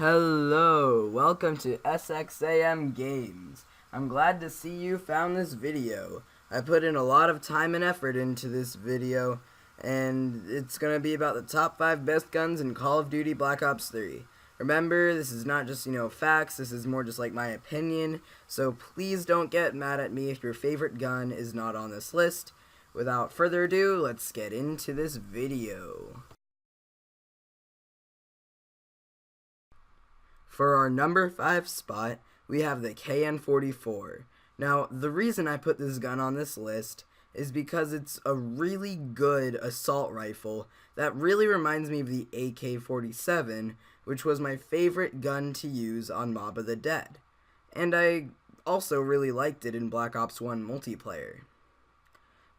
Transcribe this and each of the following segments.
Hello, welcome to SXAM Games. I'm glad to see you found this video. I put in a lot of time and effort into this video, and it's going to be about the top 5 best guns in Call of Duty Black Ops 3. Remember, this is not just, facts, this is more just like my opinion, so please don't get mad at me if your favorite gun is not on this list. Without further ado, let's get into this video. For our number 5 spot, we have the KN-44. Now, the reason I put this gun on this list is because it's a really good assault rifle that really reminds me of the AK-47, which was my favorite gun to use on Mob of the Dead. And I also really liked it in Black Ops 1 multiplayer.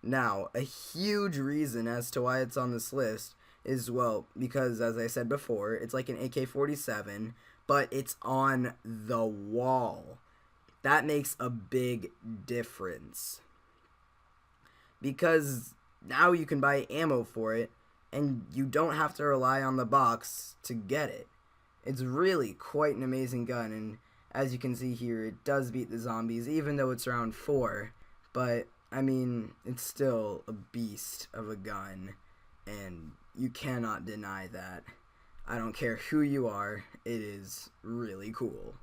Now, a huge reason as to why it's on this list is, well, because, as I said before, it's like an AK-47, but it's on the wall. That makes a big difference. Because now you can buy ammo for it, and you don't have to rely on the box to get it. It's really quite an amazing gun, and as you can see here, it does beat the zombies, even though it's round 4. But, I mean, it's still a beast of a gun, and you cannot deny that. I don't care who you are, it is really cool.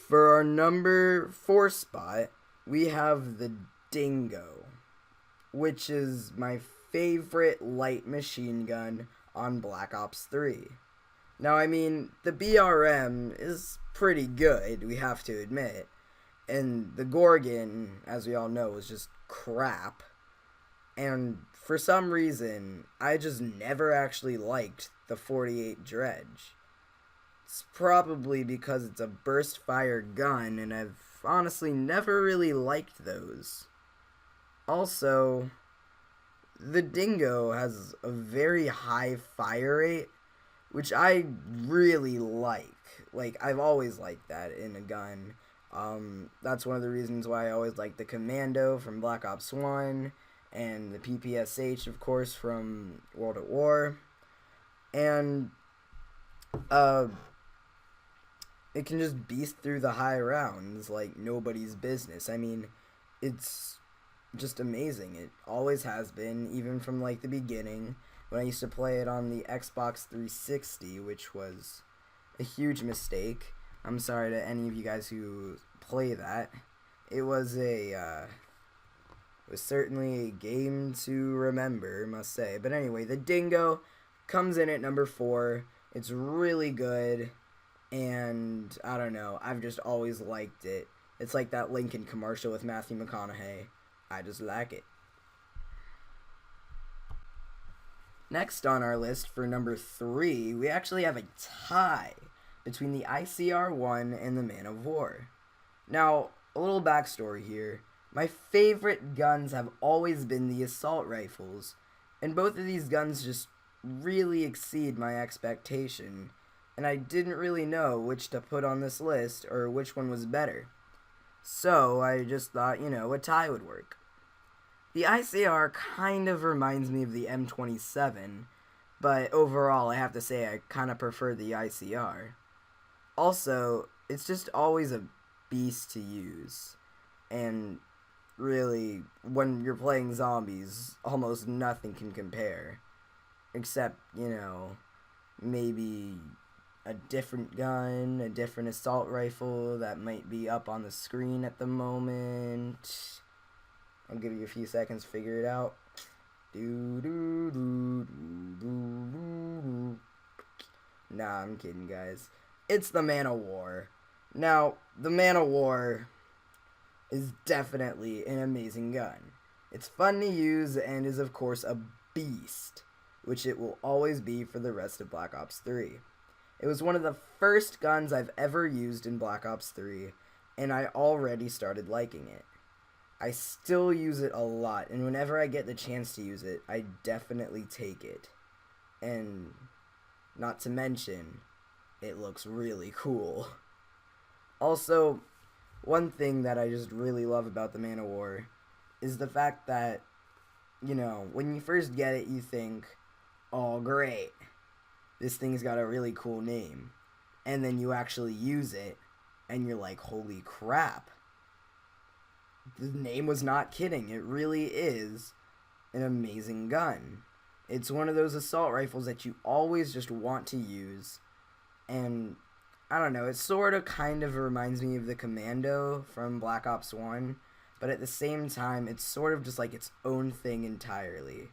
For our number 4 spot, we have the Dingo, which is my favorite light machine gun on Black Ops 3. Now, I mean, the BRM is pretty good, we have to admit, and the Gorgon, as we all know, is just crap. And for some reason, I just never actually liked the 48 Dredge. It's probably because it's a burst fire gun, and I've honestly never really liked those. Also, the Dingo has a very high fire rate, which I really like. Like, I've always liked that in a gun. That's one of the reasons why I always liked the Commando from Black Ops 1, and the PPSH, of course, from World at War. And, it can just beast through the high rounds like nobody's business. I mean, it's just amazing. It always has been, even from like the beginning, when I used to play it on the Xbox 360, which was a huge mistake. I'm sorry to any of you guys who play that. It was certainly a game to remember, must say. But anyway, the Dingo comes in at number 4. It's really good. And, I don't know, I've just always liked it. It's like that Lincoln commercial with Matthew McConaughey. I just like it. Next on our list for number 3, we actually have a tie between the ICR-1 and the Man of War. Now, a little backstory here. My favorite guns have always been the assault rifles, and both of these guns just really exceed my expectation. And I didn't really know which to put on this list or which one was better. So I just thought, a tie would work. The ICR kind of reminds me of the M27, but overall I have to say I kind of prefer the ICR. Also, it's just always a beast to use. And really, when you're playing zombies, almost nothing can compare. Except, maybe a different gun, a different assault rifle that might be up on the screen at the moment. I'll give you a few seconds to figure it out. Nah, I'm kidding, guys. It's the Man of War. Now, the Man of War is definitely an amazing gun. It's fun to use and is, of course, a beast, which it will always be for the rest of Black Ops 3. It was one of the first guns I've ever used in Black Ops 3, and I already started liking it. I still use it a lot, and whenever I get the chance to use it, I definitely take it. And not to mention, it looks really cool. Also, one thing that I just really love about the Man of War is the fact that, you know, when you first get it, you think, oh, great, this thing's got a really cool name. And then you actually use it, and you're like, holy crap. The name was not kidding. It really is an amazing gun. It's one of those assault rifles that you always just want to use. And, I don't know, it sort of kind of reminds me of the Commando from Black Ops 1. But at the same time, it's sort of just like its own thing entirely.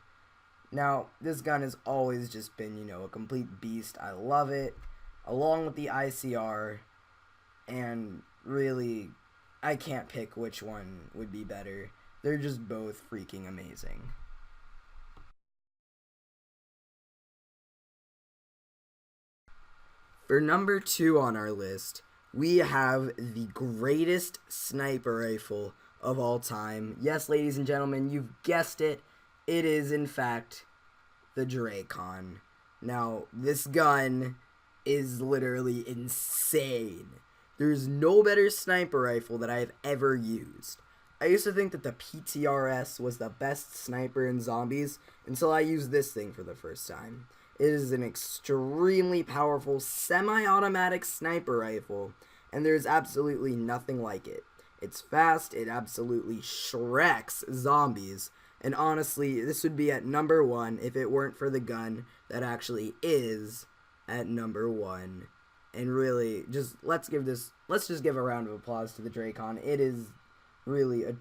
Now, this gun has always just been, you know, a complete beast. I love it, along with the ICR, and really, I can't pick which one would be better. They're just both freaking amazing. For number 2 on our list, we have the greatest sniper rifle of all time. Yes, ladies and gentlemen, you've guessed it. It is, in fact, the Drakon. Now, this gun is literally insane. There's no better sniper rifle that I have ever used. I used to think that the PTRS was the best sniper in zombies until I used this thing for the first time. It is an extremely powerful semi-automatic sniper rifle, and there's absolutely nothing like it. It's fast, it absolutely shreks zombies, and honestly, this would be at number 1 if it weren't for the gun that actually is at number 1. And really, let's just give a round of applause to the Drakon. It is really a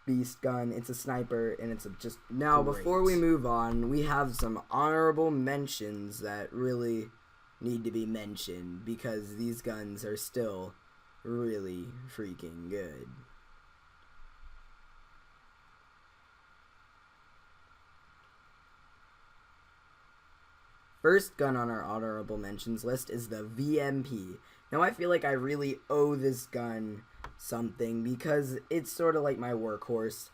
beast gun. It's a sniper, and it's just now great. Before we move on, we have some honorable mentions that really need to be mentioned because these guns are still really freaking good. First gun on our honorable mentions list is the VMP. Now, I feel like I really owe this gun something because it's sort of like my workhorse.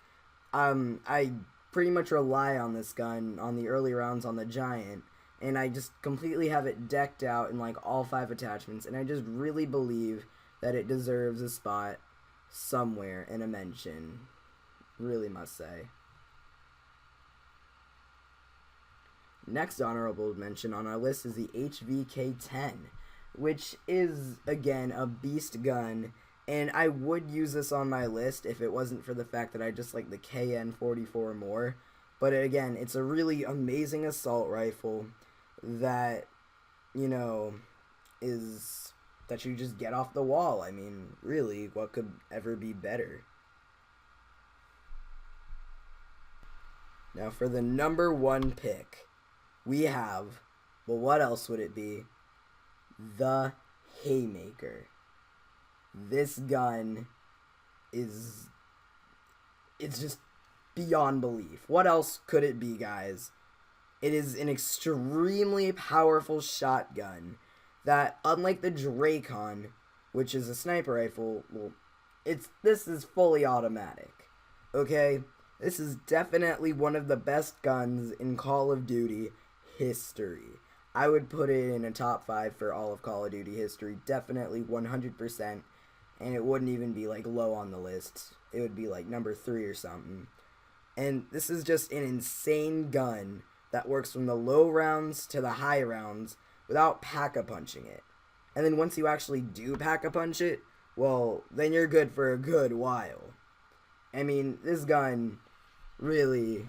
I pretty much rely on this gun on the early rounds on the Giant, and I just completely have it decked out in like all 5 attachments, and I just really believe that it deserves a spot somewhere in a mention. Really must say. Next honorable mention on our list is the HVK-10, which is, again, a beast gun, and I would use this on my list if it wasn't for the fact that I just like the KN-44 more. But again, it's a really amazing assault rifle that, you know, is that you just get off the wall. I mean, really, what could ever be better? Now for the number 1 pick, we have, well, what else would it be? The Haymaker. This gun it's just beyond belief. What else could it be, guys? It is an extremely powerful shotgun that, unlike the Drakon, which is a sniper rifle, well, this is fully automatic. Okay? This is definitely one of the best guns in Call of Duty history. I would put it in a top 5 for all of Call of Duty history, definitely 100%, and it wouldn't even be like low on the list. It would be like number 3 or something. And this is just an insane gun that works from the low rounds to the high rounds without pack-a-punching it. And then once you actually do pack-a-punch it, well, then you're good for a good while. I mean, this gun, really,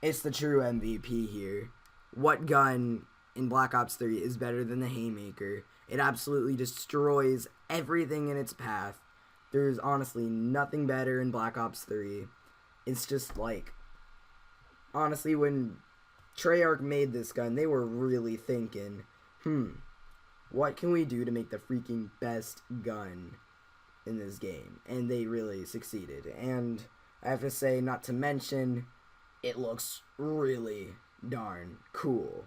it's the true MVP here. What gun in Black Ops 3 is better than the Haymaker? It absolutely destroys everything in its path. There's honestly nothing better in Black Ops 3. It's just like, honestly, when Treyarch made this gun, they were really thinking, what can we do to make the freaking best gun in this game? And they really succeeded. And I have to say, not to mention, it looks really darn cool.